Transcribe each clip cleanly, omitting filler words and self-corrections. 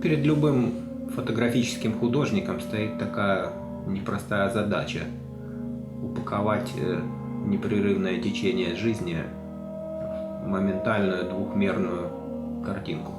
Перед любым фотографическим художником стоит такая непростая задача – упаковать непрерывное течение жизни в моментальную двухмерную картинку.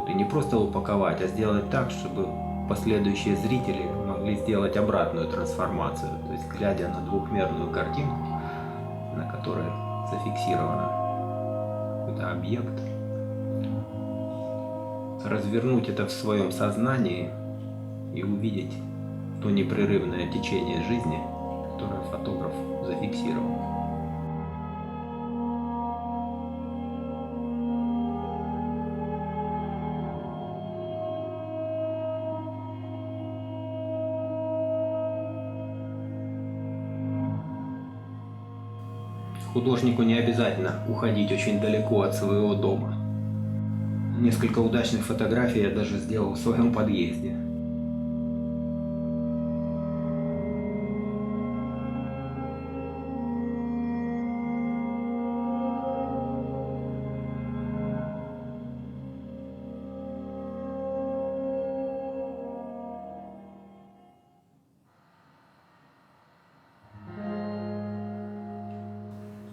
И не просто упаковать, а сделать так, чтобы последующие зрители могли сделать обратную трансформацию, то есть глядя на двухмерную картинку, на которой зафиксирован какой-то объект, развернуть это в своем сознании и увидеть то непрерывное течение жизни, которое фотограф зафиксировал. Художнику не обязательно уходить очень далеко от своего дома. Несколько удачных фотографий я даже сделал в своем подъезде.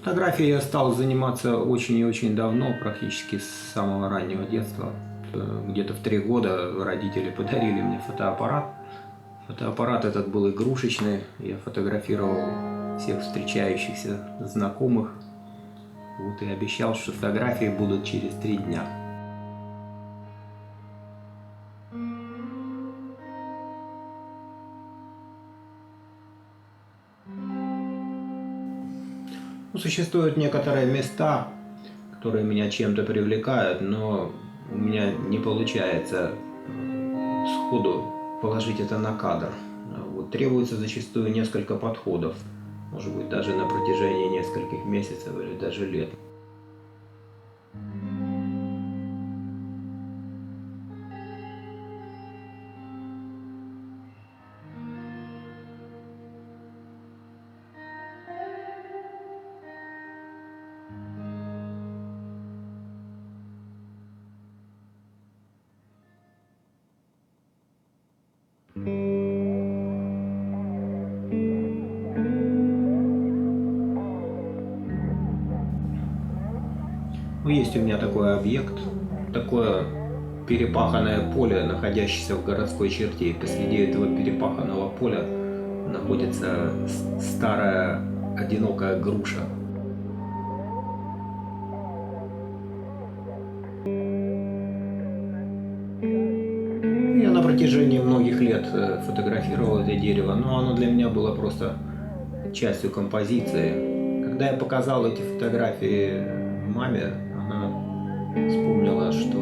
Фотографией я стал заниматься очень и очень давно, практически с самого раннего детства. Где-то в 3 года родители подарили мне фотоаппарат. Фотоаппарат этот был игрушечный, я фотографировал всех встречающихся знакомых. И обещал, что фотографии будут через 3 дня. Существуют некоторые места, которые меня чем-то привлекают, но у меня не получается сходу положить это на кадр. Требуется зачастую несколько подходов, может быть, даже на протяжении нескольких месяцев или даже лет. Есть у меня такой объект, такое перепаханное поле, находящееся в городской черте. И посреди этого перепаханного поля находится старая одинокая груша. Я на протяжении многих лет фотографировал это дерево, но оно для меня было просто частью композиции. Когда я показал эти фотографии маме, она вспомнила, что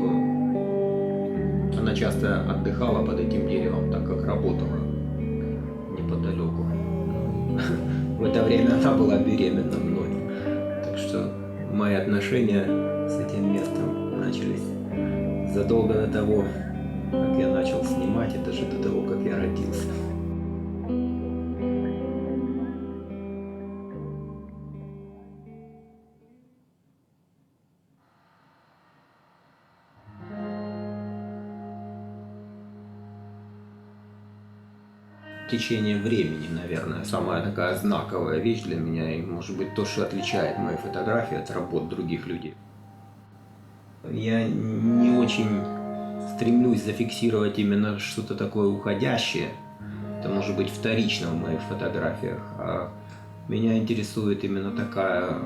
она часто отдыхала под этим деревом, так как работала неподалеку. В это время она была беременна мной. Так что мои отношения с этим местом начались задолго до того, как я начал снимать, и даже до того, как я родился. Течение времени, наверное, самая такая знаковая вещь для меня, и, может быть, то, что отличает мои фотографии от работ других людей. Я не очень стремлюсь зафиксировать именно что-то такое уходящее, это может быть вторично в моих фотографиях, а меня интересует именно такая,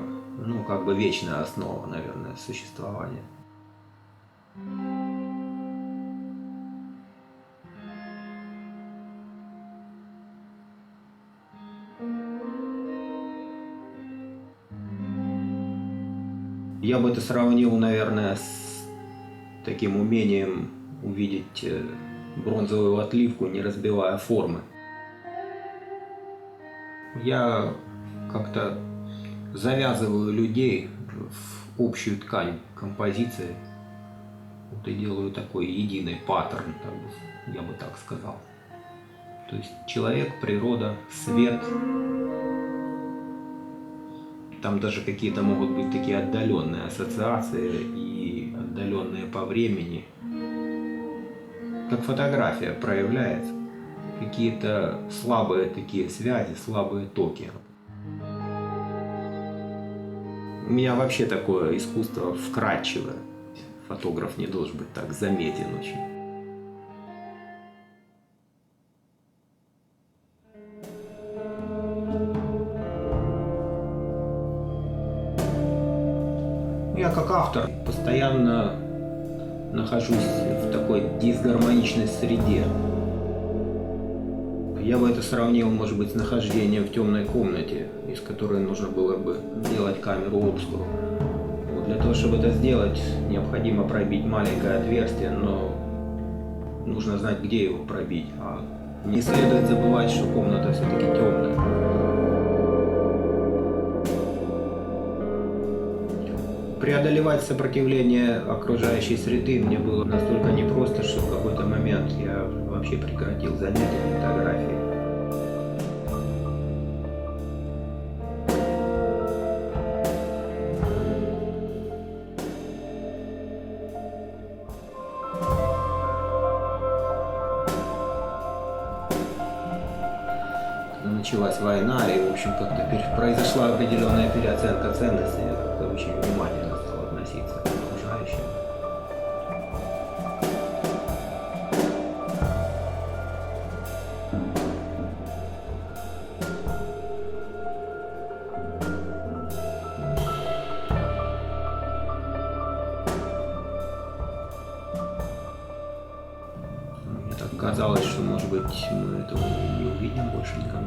как бы вечная основа, наверное, существования. Я бы это сравнил, наверное, с таким умением увидеть бронзовую отливку, не разбивая формы. Я как-то завязываю людей в общую ткань композиции и делаю такой единый паттерн, я бы так сказал. То есть человек, природа, свет. Там даже какие-то могут быть такие отдаленные ассоциации и отдаленные по времени, как фотография проявляется. Какие-то слабые такие связи, слабые токи. У меня вообще такое искусство вкрадчивое. Фотограф не должен быть так заметен очень. Я как автор постоянно нахожусь в такой дисгармоничной среде. Я бы это сравнил, может быть, с нахождением в темной комнате, из которой нужно было бы делать камеру обскуру. Вот для того, чтобы это сделать, необходимо пробить маленькое отверстие, но нужно знать, где его пробить. А не следует забывать, что комната все-таки темная. Преодолевать сопротивление окружающей среды мне было настолько непросто, что в какой-то момент я вообще прекратил занятия фотографией. Когда началась война, и, в общем, как-то произошла определенная переоценка ценностей, я как-то очень внимательно стал относиться к окружающим. Мне так казалось, что, может быть, мы этого не увидим больше никогда.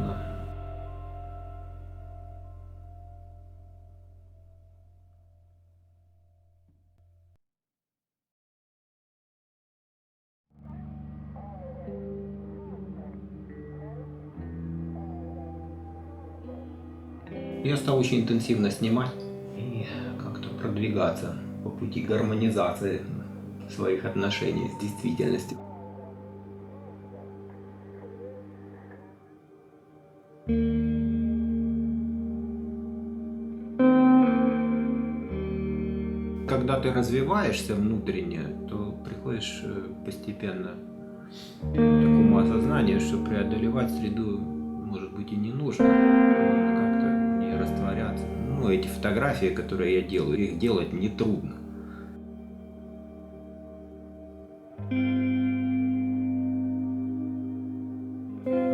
Я стал очень интенсивно снимать и как-то продвигаться по пути гармонизации своих отношений с действительностью. Когда ты развиваешься внутренне, то приходишь постепенно к такому осознанию, что преодолевать среду, может быть, и не нужно. Нужно как-то в ней растворяться. Ну, эти фотографии, которые я делаю, их делать нетрудно.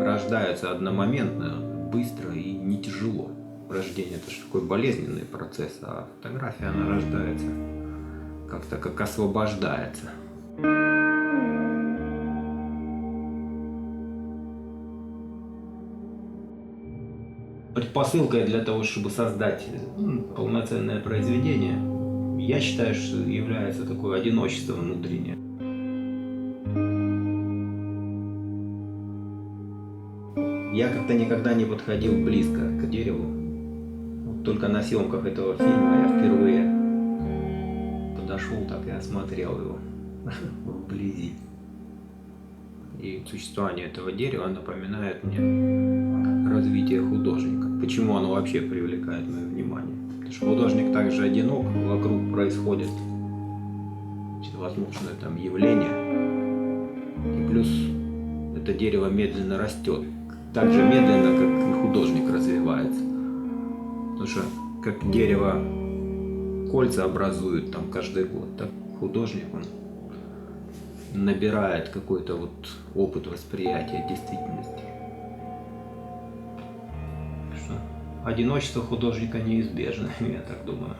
Рождаются одномоментно, быстро и не тяжело. Рождение — это же такой болезненный процесс, а фотография, она рождается как-то как освобождается. Предпосылкой для того, чтобы создать полноценное произведение, я считаю, что является такое одиночество внутреннее. Я как-то никогда не подходил близко к дереву. Вот только на съемках этого фильма я впервые подошел так и осмотрел его вблизи. И существование этого дерева напоминает мне развитие художника. Почему оно вообще привлекает мое внимание? Потому что художник также одинок, вокруг происходят всевозможные там явления. И плюс это дерево медленно растет. Так же медленно, как и художник развивается. Потому что как дерево кольца образует там каждый год, так художник он набирает какой-то вот опыт восприятия действительности. Что одиночество художника неизбежно, я так думаю.